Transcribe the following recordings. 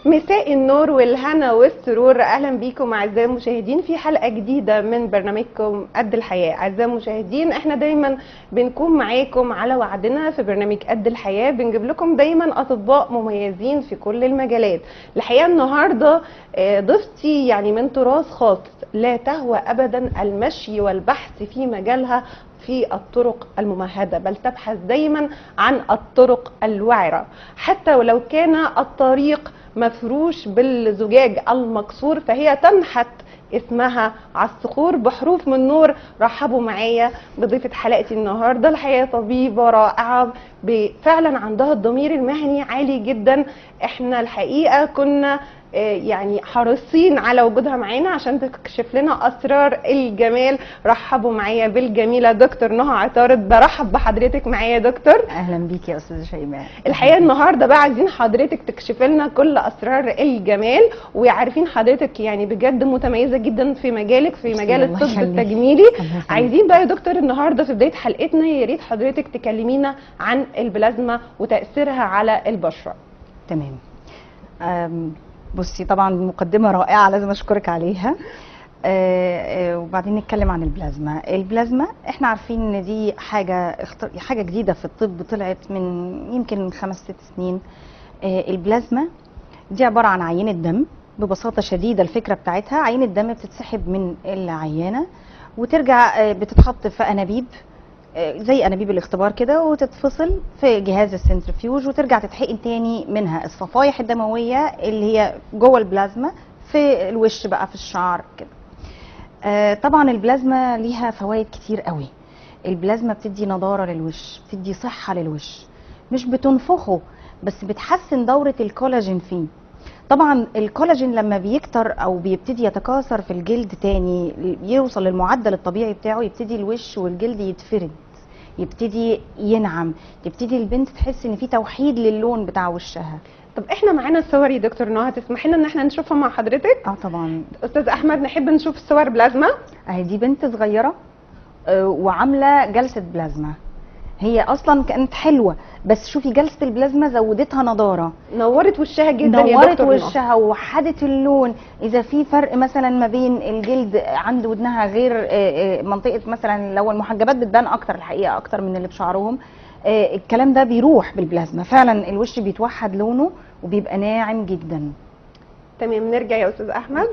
مساء النور والهنا والسرور، اهلا بيكم اعزائي المشاهدين في حلقه جديده من برنامجكم قد الحياه. اعزائي المشاهدين، احنا دايما بنكون معاكم على وعدنا في برنامج قد الحياه، بنجيب لكم دايما اطباء مميزين في كل المجالات. الحقيقه النهارده ضيفتي يعني من تراث خاص، لا تهوى ابدا المشي والبحث في مجالها في الطرق الممهدة، بل تبحث دايما عن الطرق الوعرة، حتى ولو كان الطريق مفروش بالزجاج المكسور فهي تنحت اسمها على الصخور بحروف من نور. رحبوا معايا بضيفة حلقتي النهارده، الحقيقة طبيبة رائعة فعلا عندها الضمير المهني عالي جدا. احنا الحقيقة كنا يعني حريصين على وجودها معانا عشان تكشف لنا اسرار الجمال. رحبوا معايا بالجميله دكتور نهى عطارد. برحب بحضرتك معايا يا دكتور. اهلا بيكي يا استاذه شيماء. الحقيقه النهارده بقى عايزين حضرتك تكشف لنا كل اسرار الجمال، وعارفين حضرتك يعني بجد متميزه جدا في مجالك، في مجال الطب التجميلي. عايزين بقى يا دكتور النهارده في بدايه حلقتنا يا ريت حضرتك تكلمينا عن البلازما وتاثيرها على البشره. تمام. بصي، طبعا مقدمه رائعه لازم اشكرك عليها. وبعدين نتكلم عن البلازما. البلازما احنا عارفين ان دي حاجه جديده في الطب، طلعت من يمكن 5-6 سنين. البلازما دي عباره عن عينه دم. ببساطه شديده الفكره بتاعتها، عينه دم بتتسحب من العيانه وترجع بتتحط في انابيب زي انابيب الاختبار كده، وتتفصل في جهاز السنترفيوج وترجع تتحقن تاني منها الصفائح الدمويه اللي هي جوه البلازما في الوش بقى، في الشعر كده. طبعا البلازما ليها فوائد كتير قوي. البلازما بتدي نضاره للوش، بتدي صحه للوش، مش بتنفخه بس بتحسن دوره الكولاجين فيه. طبعا الكولاجين لما بيكتر او بيبتدي يتكاثر في الجلد تاني يوصل للمعدل الطبيعي بتاعه، يبتدي الوش والجلد يتفرد، يبتدي ينعم، تبتدي البنت تحس ان في توحيد للون بتاع وشها. طب احنا معانا صور يا دكتور نهى، تسمحي لنا ان احنا نشوفها مع حضرتك؟ طبعا. استاذ احمد، نحب نشوف صور بلازما. اهي دي بنت صغيره وعامله جلسه بلازما. هي اصلا كانت حلوه، بس شوفي جلسه البلازما زودتها نضاره، نورت وشها جدا يا نورت دكتور. وشها ووحدت اللون. اذا في فرق مثلا ما بين الجلد عند ودنها غير منطقه، مثلا لو المحجبات بتبان اكتر الحقيقه اكتر من اللي بشعرهم، الكلام ده بيروح بالبلازما. فعلا الوش بيتوحد لونه وبيبقى ناعم جدا. تمام، نرجع يا استاذ احمد.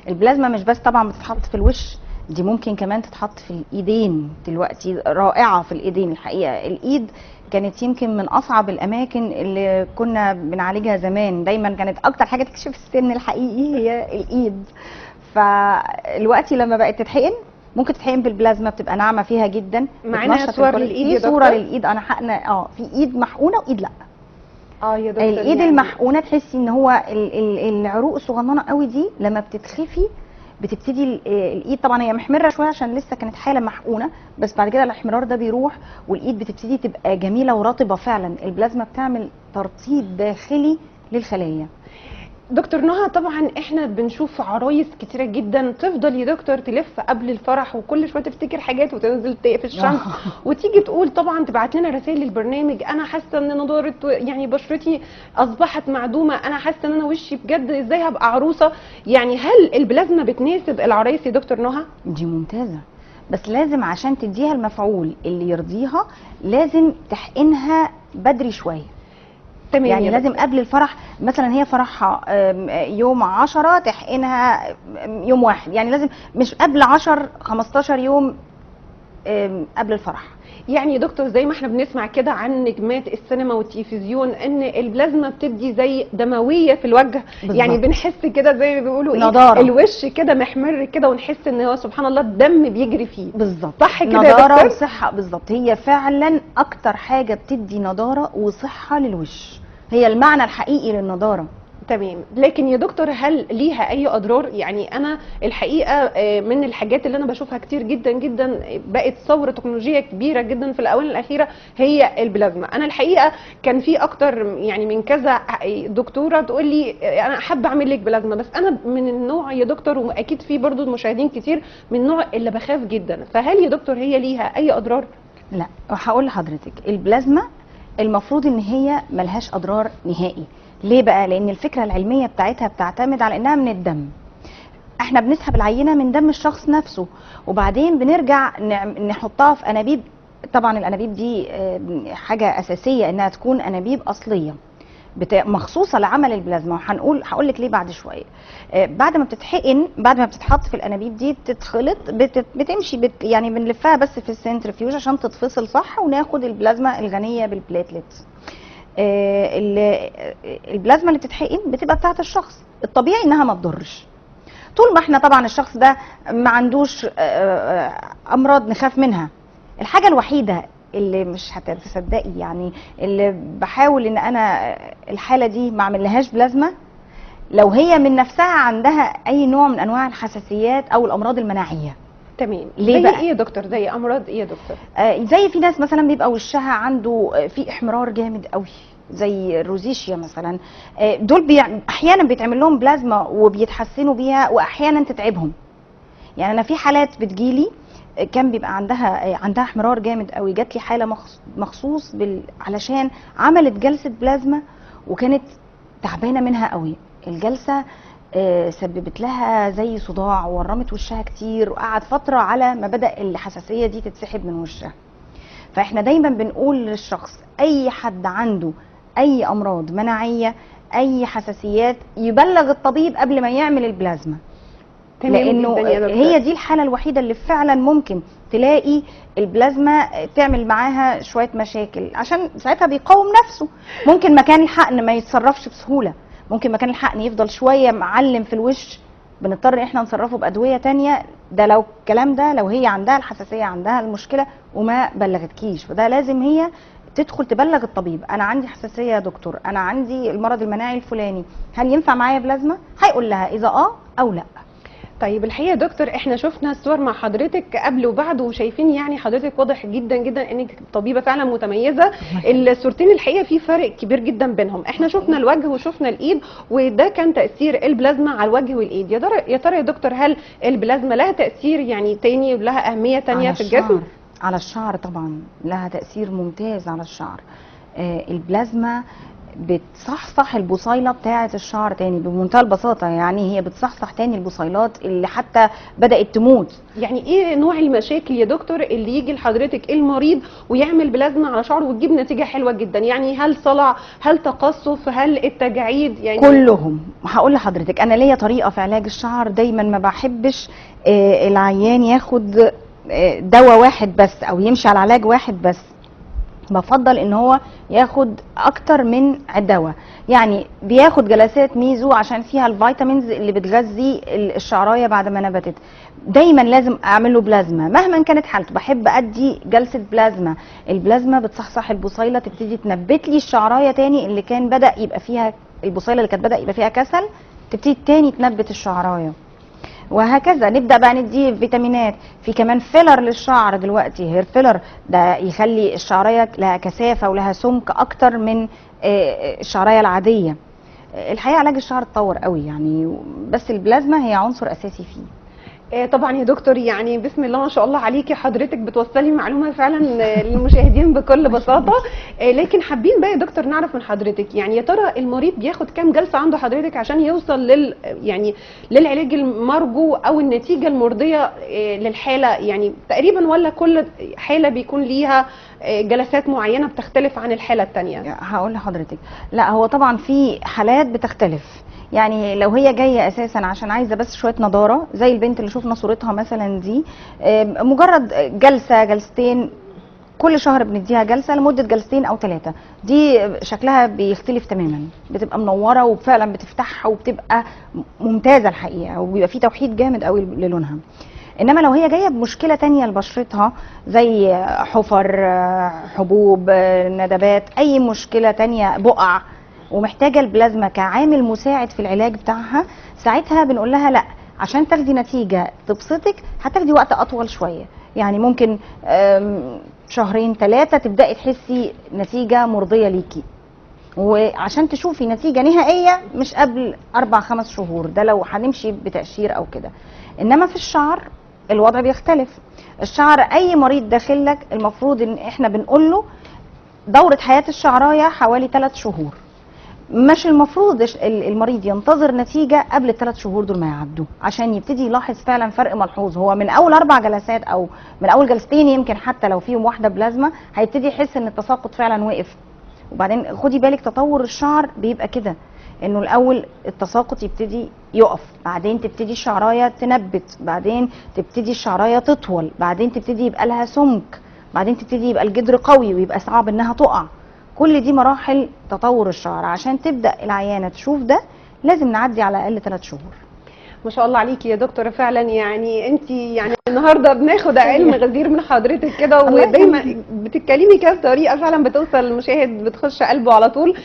البلازما مش بس طبعا بتتحط في الوش، دي ممكن كمان تتحط في الايدين. دلوقتي رائعه في الايدين الحقيقه. الايد كانت يمكن من اصعب الاماكن اللي كنا بنعالجها زمان، دايما كانت اكتر حاجه تكشف السن الحقيقي هي الايد. فالوقتي لما بقت تتحقن ممكن تتحقن بالبلازما، بتبقى ناعمه فيها جدا. معانا صور للايد يا دكتور؟ صوره للايد انا حقنه في ايد محقونه وايد لا. يا دكتور الايد يعني المحقونه تحسي ان هو العروق الصغننه قوي دي لما بتتخفي بتبتدي الايد، طبعا هي محمره شويه عشان لسه كانت حاله محقونه، بس بعد كده الاحمرار ده بيروح والايد بتبتدي تبقى جميله ورطبه. فعلا البلازما بتعمل ترطيب داخلي للخلايا. دكتور نهى، طبعا احنا بنشوف عرايس كتيره جدا تفضل يا دكتور تلف قبل الفرح وكل شويه تفتكر حاجات وتنزل في الشمس وتيجي تقول طبعا تبعت لنا رسائل للبرنامج: انا حاسه ان نضاره يعني بشرتي اصبحت معدومه، انا حاسه ان انا وشي بجد ازاي هبقى عروسه. يعني هل البلازما بتناسب العرايس يا دكتور نهى؟ دي ممتازه، بس لازم عشان تديها المفعول اللي يرضيها لازم تحقنها بدري شويه. تمام، يعني لازم قبل الفرح، مثلا هي فرحها يوم 10 تحقنها يوم 1، يعني لازم مش قبل 10-15 يوم قبل الفرح. يعني يا دكتور زي ما احنا بنسمع كده عن نجمات السينما والتلفزيون ان البلازما بتدي زي دمويه في الوجه بالضبط. يعني بنحس كده زي ما بيقولوا نضارة. الوش كده محمر كده ونحس ان هو سبحان الله الدم بيجري فيه بالظبط. صح كده نضاره وصحه بالظبط. هي فعلا اكتر حاجه بتدي نضاره وصحه للوش، هي المعنى الحقيقي للنضاره. تمام. لكن يا دكتور هل ليها اي اضرار؟ يعني انا الحقيقه من الحاجات اللي انا بشوفها كتير جدا جدا بقت ثوره تكنولوجيه كبيره جدا في الاونه الاخيره هي البلازما. انا الحقيقه كان في اكتر يعني من كذا دكتوره تقول لي انا حابه اعمل لك بلازما، بس انا من النوع يا دكتور، واكيد في برضو مشاهدين كتير من النوع اللي بخاف جدا، فهل يا دكتور هي ليها اي اضرار؟ لا، هقول لحضرتك البلازما المفروض ان هي ملهاش اضرار نهائي، ليه بقى؟ لان الفكره العلميه بتاعتها بتعتمد على انها من الدم. احنا بنسحب العينه من دم الشخص نفسه، وبعدين بنرجع نحطها في انابيب. طبعا الانابيب دي حاجه اساسيه انها تكون انابيب اصليه مخصوصه لعمل البلازما، هقول لك ليه بعد شويه. بعد ما بتتحقن، بعد ما بتتحط في الانابيب دي بتتخلط، بتمشي يعني بنلفها بس في السنترفيوج عشان تتفصل صح، وناخد البلازما الغنيه بالبليتلتس. البلازما اللي بتتحقن بتبقى بتاعت الشخص، الطبيعي انها ما تضرش طول ما احنا طبعا الشخص ده ما عندوش امراض نخاف منها. الحاجه الوحيده اللي مش هتصدقي يعني اللي بحاول ان انا الحاله دي ما اعملهاش بلازما، لو هي من نفسها عندها اي نوع من انواع الحساسيات او الامراض المناعيه. تمام. ليه زي بقى؟ ايه يا دكتور؟ زي امراض ايه يا دكتور؟ زي في ناس مثلا بيبقى وشها عنده في احمرار جامد قوي، زي الروزيشيا مثلا. دول احيانا بيتعمل لهم بلازما وبيتحسنوا بيها، واحيانا تتعبهم. يعني انا في حالات بتجيلي كان بيبقى عندها احمرار جامد قوي، جات لي حاله مخصوص علشان عملت جلسه بلازما وكانت تعبانه منها قوي. الجلسه سببت لها زي صداع وورمت وشها كتير، وقعد فتره على ما بدا الحساسيه دي تتسحب من وشها. فاحنا دايما بنقول للشخص اي حد عنده اي امراض مناعيه، اي حساسيات، يبلغ الطبيب قبل ما يعمل البلازما. لانه هي دي الحاله الوحيده اللي فعلا ممكن تلاقي البلازما تعمل معاها شويه مشاكل، عشان ساعتها بيقاوم نفسه. ممكن مكان الحقن ما يتصرفش بسهوله، ممكن مكان الحقن يفضل شويه معلم في الوش، بنضطر ان احنا نصرفه بادويه تانية. ده لو الكلام ده لو هي عندها الحساسيه، عندها المشكله وما بلغتكيش، فده لازم هي تدخل تبلغ الطبيب. انا عندي حساسيه يا دكتور، انا عندي المرض المناعي الفلاني، هل ينفع معايا بلازما؟ هيقول لها اذا او لا. طيب الحقيقه يا دكتور احنا شفنا الصور مع حضرتك قبل وبعد، وشايفين يعني حضرتك واضح جدا جدا انك طبيبه فعلا متميزه. الصورتين الحقيقه في فرق كبير جدا بينهم. احنا شفنا الوجه وشفنا الايد، وده كان تاثير البلازما على الوجه والايد. يا ترى يا دكتور هل البلازما لها تاثير يعني تاني، لها اهميه تانيه في الجسم؟ على الشعر طبعا لها تاثير ممتاز على الشعر. البلازما بتصحصح البصيله بتاعه الشعر تاني بمنتهى البساطه. يعني هي بتصحصح تاني البصيلات اللي حتى بدات تموت. يعني ايه نوع المشاكل يا دكتور اللي يجي لحضرتك المريض ويعمل بلازما على شعره وتجيب نتيجه حلوه جدا؟ يعني هل صلع، هل تقصف، هل التجاعيد؟ يعني كلهم. هقول لحضرتك انا ليا طريقه في علاج الشعر، دايما ما بحبش العيان ياخد دواء واحد بس او يمشي على علاج واحد بس. بفضل ان هو ياخد اكتر من دواء. يعني بياخد جلسات ميزو عشان فيها الفيتامينز اللي بتغذي الشعرايه بعد ما نبتت. دايما لازم اعمل له بلازما مهما كانت حالته، بحب ادي جلسه بلازما. البلازما بتصحصح البصيله، تبتدي تنبت لي الشعرايه تاني اللي كان بدا يبقى فيها البصيله اللي كانت بدا يبقى فيها كسل، تبتدي تاني تنبت الشعرايه. وهكذا نبدا بقى ندي فيتامينات. في كمان فيلر للشعر دلوقتي، هير فيلر، ده يخلي الشعريه لها كثافه ولها سمك اكتر من الشعريه العاديه. الحقيقه علاج الشعر اتطور قوي يعني، بس البلازما هي عنصر اساسي فيه. طبعا يا دكتور، يعني بسم الله ما شاء الله عليكي، حضرتك بتوصلي معلومه فعلا للمشاهدين بكل بساطه. لكن حابين بقى يا دكتور نعرف من حضرتك، يعني يا ترى المريض بياخد كام جلسه عند حضرتك عشان يوصل يعني للعلاج المرجو او النتيجه المرضيه للحاله يعني تقريبا، ولا كل حاله بيكون ليها جلسات معينه بتختلف عن الحاله الثانيه؟ هقول لحضرتك، لا هو طبعا في حالات بتختلف. يعني لو هي جايه اساسا عشان عايزه بس شويه نضاره، زي البنت اللي شفنا صورتها مثلا دي، مجرد جلسه جلستين كل شهر بنديها جلسه لمده جلستين او 3، دي شكلها بيختلف تماما، بتبقى منوره وفعلا بتفتحها وبتبقى ممتازه الحقيقه، وبيبقى في توحيد جامد قوي للونها. انما لو هي جايه بمشكله تانية لبشرتها زي حفر، حبوب، ندبات، اي مشكله تانية، بقع، ومحتاجه البلازما كعامل مساعد في العلاج بتاعها، ساعتها بنقول لها لا، عشان تاخدي نتيجه تبسطك هتاخدي وقت اطول شويه. يعني ممكن 2 3 تبداي تحسي نتيجه مرضيه ليكي، وعشان تشوفي نتيجه نهائيه مش قبل 4 5 شهور، ده لو هنمشي بتقشير او كده. انما في الشعر الوضع بيختلف. الشعر اي مريض داخل لك المفروض ان احنا بنقول له دوره حياه الشعرايه حوالي 3 شهور. مش المفروض المريض ينتظر نتيجه قبل ال3 شهور دول ما يعدوا عشان يبتدي يلاحظ فعلا فرق ملحوظ. هو من اول 4 جلسات او من اول جلستين يمكن حتى لو فيهم واحده بلازما هيبتدي يحس ان التساقط فعلا وقف. وبعدين خدي بالك تطور الشعر بيبقى كده، انه الاول التساقط يبتدي يقف، بعدين تبتدي الشعرايه تنبت، بعدين تبتدي الشعرايه تطول، بعدين تبتدي يبقى لها سمك، بعدين تبتدي يبقى الجدر قوي ويبقى صعب انها تقع. كل دي مراحل تطور الشعر. عشان تبدا العيانه تشوف ده لازم نعدي على الاقل 3 شهور. ما شاء الله عليكي يا دكتوره، فعلا يعني انت يعني النهارده بناخد علم غزير من حضرتك كده، ودايما بتتكلمي كده بطريقه فعلا بتوصل للمشاهد، بتخش قلبه على طول.